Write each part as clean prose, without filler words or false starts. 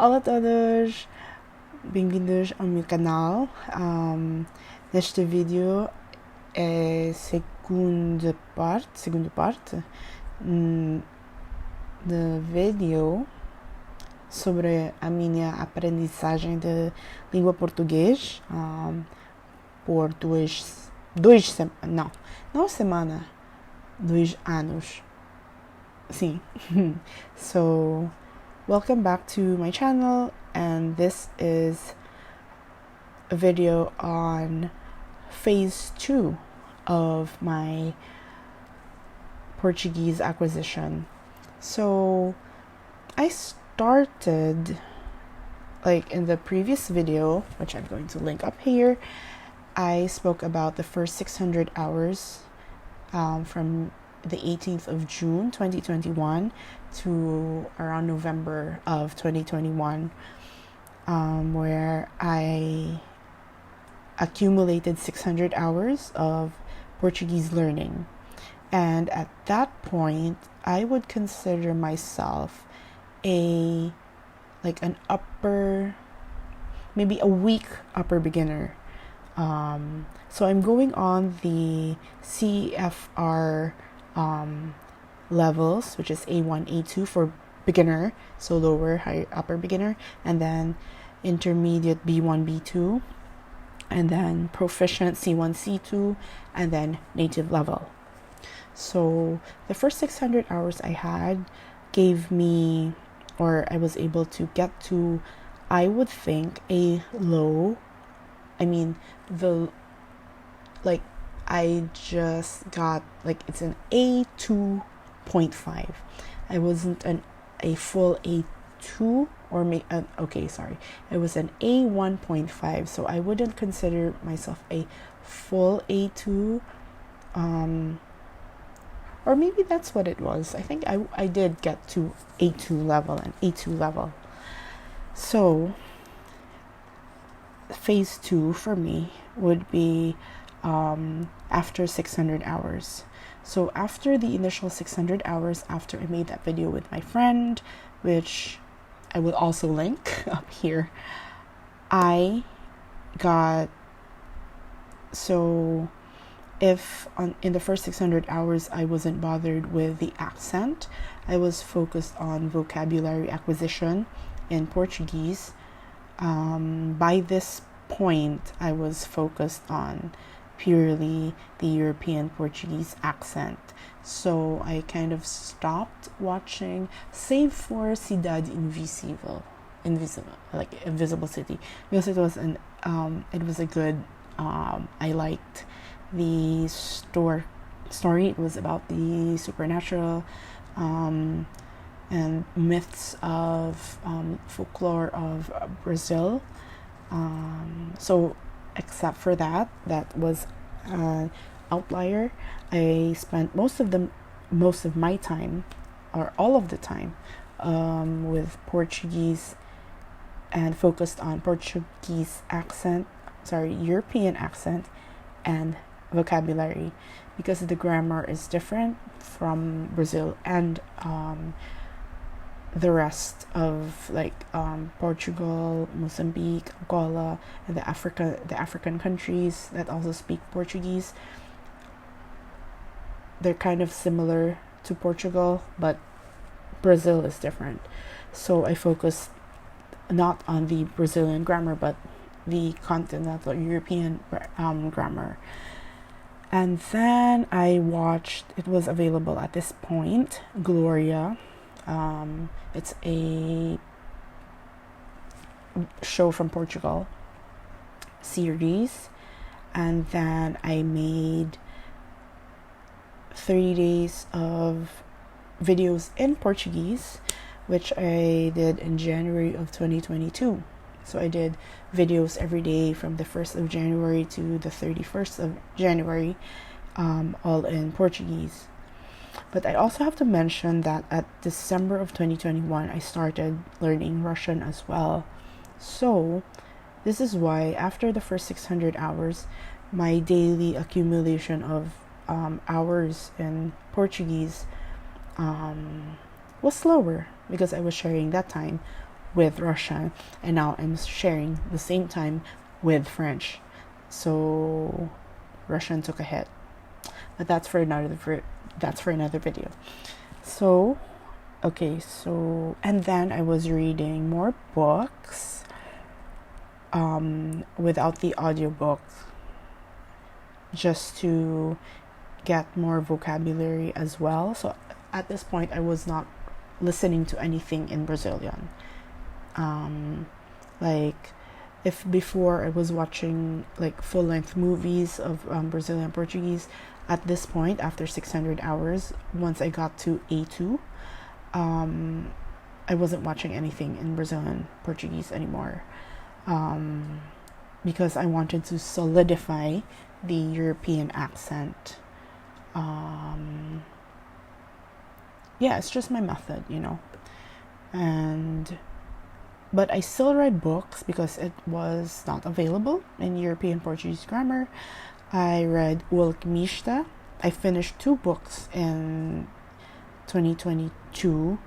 Olá a todos, bem-vindos ao meu canal. Neste vídeo é segunda parte do vídeo sobre a minha aprendizagem de língua português por dois anos. Sim. So, welcome back to my channel, and this is a video on phase 2 of my Portuguese acquisition. So, I started, like in the previous video, which I'm going to link up here, I spoke about the first 600 hours from the 18th of June 2021 to around November of 2021, where I accumulated 600 hours of Portuguese learning. And at that point, I would consider myself an upper, maybe a weak upper beginner. So I'm going on the CFR levels, which is A1, A2 for beginner, so lower, high, upper beginner, and then intermediate B1, B2, and then proficient C1, C2, and then native level. So the first 600 hours I had gave me, or I was able to get to, I would think, a low, I just got, it's an A2.5. I wasn't a full A2, it was an A1.5, so I wouldn't consider myself a full A2, or maybe that's what it was. I think I did get to A2 level. So phase 2 for me would be after 600 hours. So after the initial 600 hours, after I made that video with my friend, which I will also link up here, I got, so if in the first 600 hours I wasn't bothered with the accent, I was focused on vocabulary acquisition in Portuguese. By this point, I was focused on purely the European Portuguese accent. So I kind of stopped watching, save for Cidade Invisible City, because it was a good, I liked the story. It was about the supernatural and myths of folklore of Brazil. So except for that was an outlier. I spent most of my time, or all of the time, with Portuguese, and focused on European accent and vocabulary, because the grammar is different from Brazil and the rest of Portugal, Mozambique, Angola, and the African countries that also speak Portuguese. They're kind of similar to Portugal, but Brazil is different. So I focused not on the Brazilian grammar, but the continental European grammar. And then I watched, it was available at this point, Gloria. It's a show from Portugal series. And then I made 30 days of videos in Portuguese, which I did in January of 2022. So I did videos every day from the 1st of January to the 31st of January, all in Portuguese. But I also have to mention that at December of 2021, I started learning Russian as well. So this is why after the first 600 hours, my daily accumulation of hours in Portuguese was slower, because I was sharing that time with Russian, and now I'm sharing the same time with French. So Russian took a hit, but that's for another video. So okay, so and then I was reading more books without the audiobook, just to get more vocabulary as well. So at this point I was not listening to anything in Brazilian. Like if before I was watching like full-length movies of Brazilian Portuguese, at this point after 600 hours, once I got to A2, I wasn't watching anything in Brazilian Portuguese anymore, because I wanted to solidify the European accent. It's just my method, but I still read books because it was not available in European Portuguese grammar. I read O Alquimista. I finished 2 books in 2022,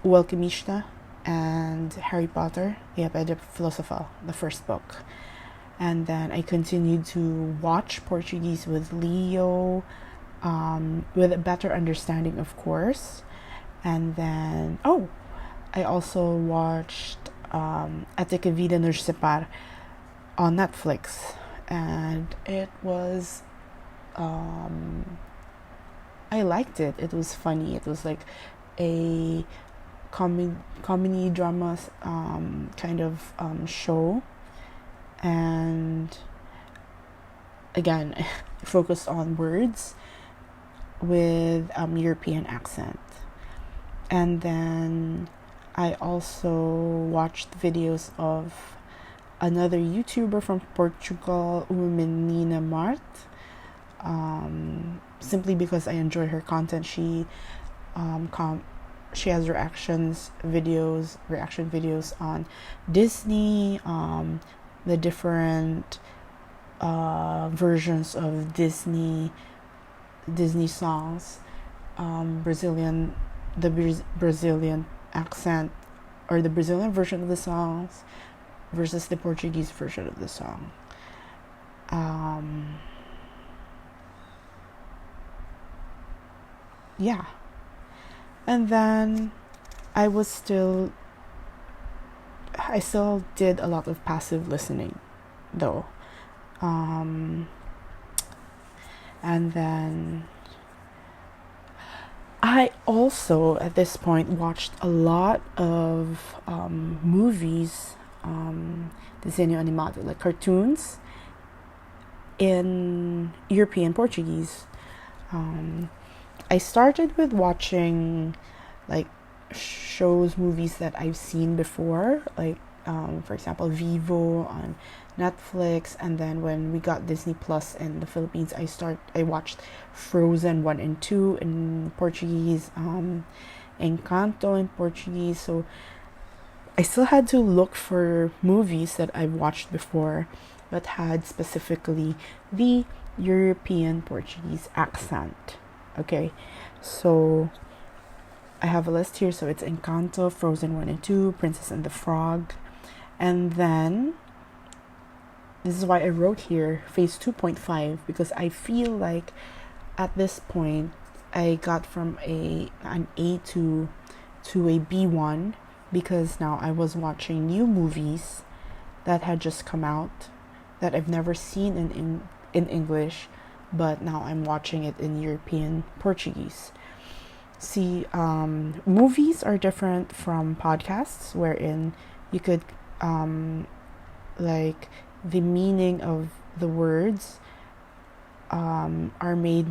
O Alquimista and Harry Potter, a Pedra Filosofal, the first book. And then I continued to watch Portuguese with Leo, with a better understanding, of course. And then, I also watched Até que a Vida Nos Separe on Netflix. And it was, I liked it. It was funny. It was like a comedy drama kind of show. And again, focused on words with European accent. And then I also watched videos of another YouTuber from Portugal, Menina Mart, simply because I enjoy her content. She has reaction videos on Disney, the different versions of Disney songs, the Brazilian accent, or the Brazilian version of the songs versus the Portuguese version of the song. And then I still did a lot of passive listening though. And then I also at this point watched a lot of movies, desenho animado, like cartoons in European Portuguese. I started with watching like movies that I've seen before, like for example Vivo on Netflix, and then when we got Disney Plus in the Philippines, I watched Frozen 1 and 2 in Portuguese, Encanto in Portuguese. So I still had to look for movies that I've watched before but had specifically the European Portuguese accent. Okay, so I have a list here. So it's Encanto, Frozen 1 and 2, Princess and the Frog, and then this is why I wrote here phase 2.5, because I feel like at this point I got from an A2 to a B1, because now I was watching new movies that had just come out that I've never seen in English, but now I'm watching it in European Portuguese. See, movies are different from podcasts, wherein you could like the meaning of the words are made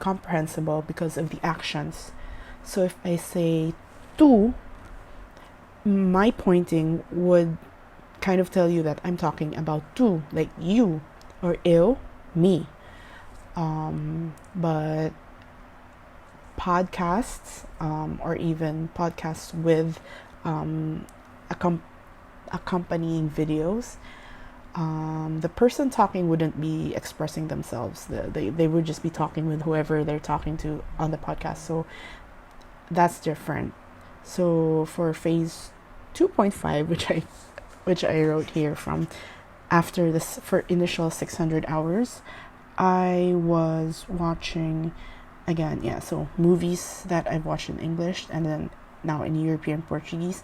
comprehensible because of the actions. So if I say tu, my pointing would kind of tell you that I'm talking about tu, like you, or eu, me. But podcasts, or even podcasts with accompanying videos, the person talking wouldn't be expressing themselves. They would just be talking with whoever they're talking to on the podcast. So that's different. So for phase 2.5, which I wrote here from after this for initial 600 hours, I was watching again, yeah, so movies that I've watched in English and then now in European Portuguese,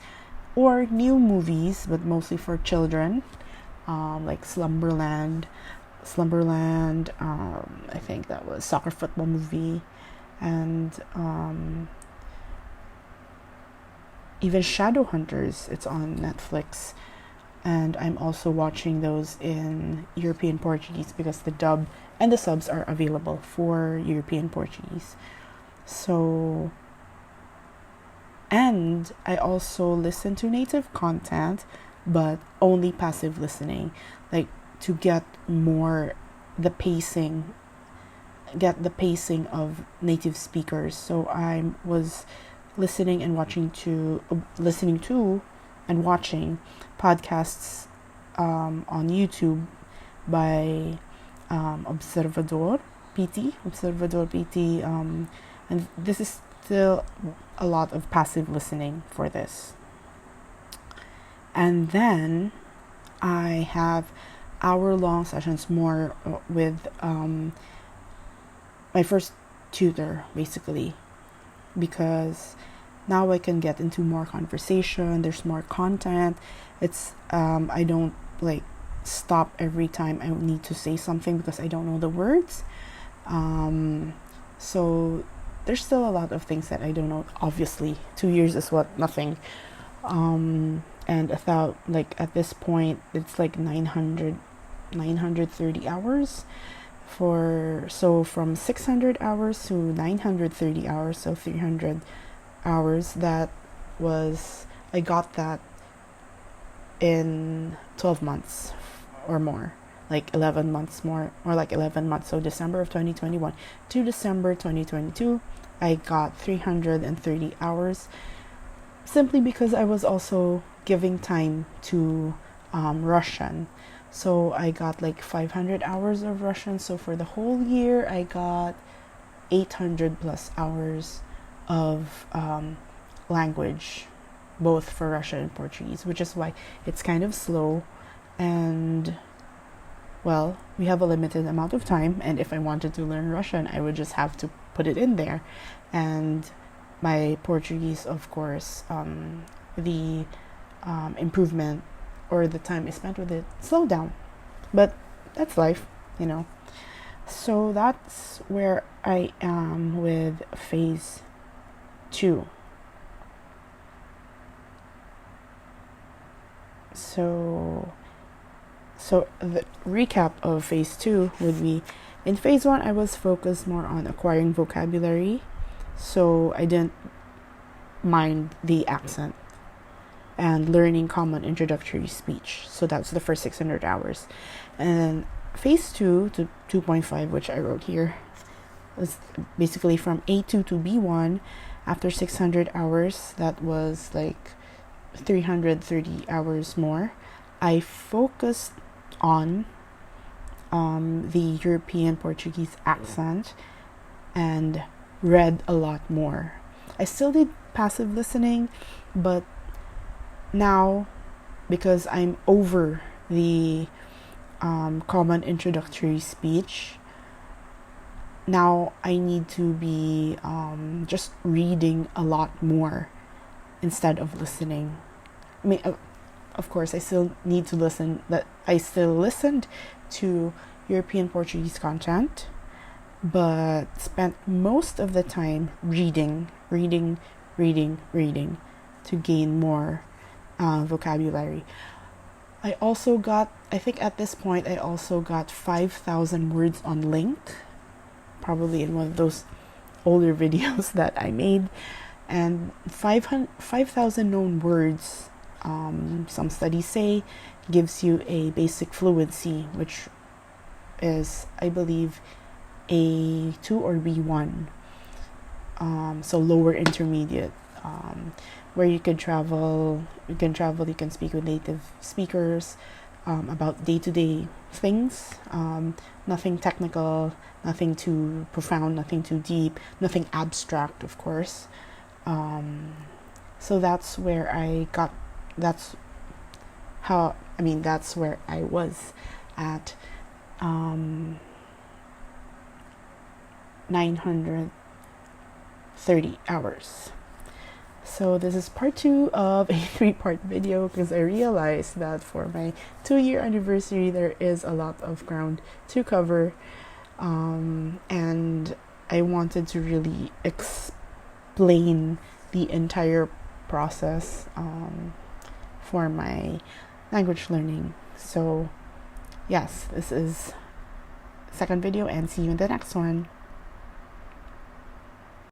or new movies, but mostly for children, like Slumberland. I think that was soccer football movie, and even Shadowhunters. It's on Netflix, and I'm also watching those in European Portuguese because the dub and the subs are available for European Portuguese. So, and I also listen to native content, but only passive listening, like to get more the pacing, get the pacing of native speakers. So I was listening to and watching podcasts on YouTube by Observador PT, and this is still a lot of passive listening for this. And then I have hour-long sessions more with my first tutor, basically, because now I can get into more conversation. There's more content. It's I don't like stop every time I need to say something because I don't know the words. So there's still a lot of things that I don't know. Obviously, 2 years is what nothing. And I thought like at this point it's like 930 hours so from 600 hours to 930 hours, so 300 hours. That was, I got that in 12 months or more, like 11 months more, or like 11 months. So December of 2021 to December 2022, I got 330 hours, simply because I was also giving time to Russian. So I got like 500 hours of Russian. So for the whole year, I got 800 plus hours of language, both for Russian and Portuguese, which is why it's kind of slow. And well, we have a limited amount of time, and if I wanted to learn Russian, I would just have to put it in there. And my Portuguese, of course, the improvement or the time I spent with it slowed down, but that's life, you know. So that's where I am with phase 2. So the recap of phase 2 would be, in phase 1 I was focused more on acquiring vocabulary, so I didn't mind the accent, and learning common introductory speech. So that's the first 600 hours. And then phase 2 to 2.5, which I wrote here, was basically from A2 to B1. After 600 hours, that was like 330 hours more. I focused on the European Portuguese accent and read a lot more. I still did passive listening, but now, because I'm over the common introductory speech, now I need to be just reading a lot more instead of listening. I mean, of course, I still need to listen. That I still listened to European Portuguese content, but spent most of the time reading to gain more vocabulary. I think at this point, I also got 5,000 words on Link, probably in one of those older videos that I made, and 5,000 known words, some studies say, gives you a basic fluency, which is, I believe, A2 or B1, so lower intermediate, where you can speak with native speakers about day-to-day things, nothing technical, nothing too profound, nothing too deep, nothing abstract, of course. So that's where that's that's where I was at 930 hours. So this is part 2 of a 3-part video, because I realized that for my 2-year anniversary there is a lot of ground to cover, and I wanted to really explain the entire process for my language learning. So yes, this is second video, and see you in the next one.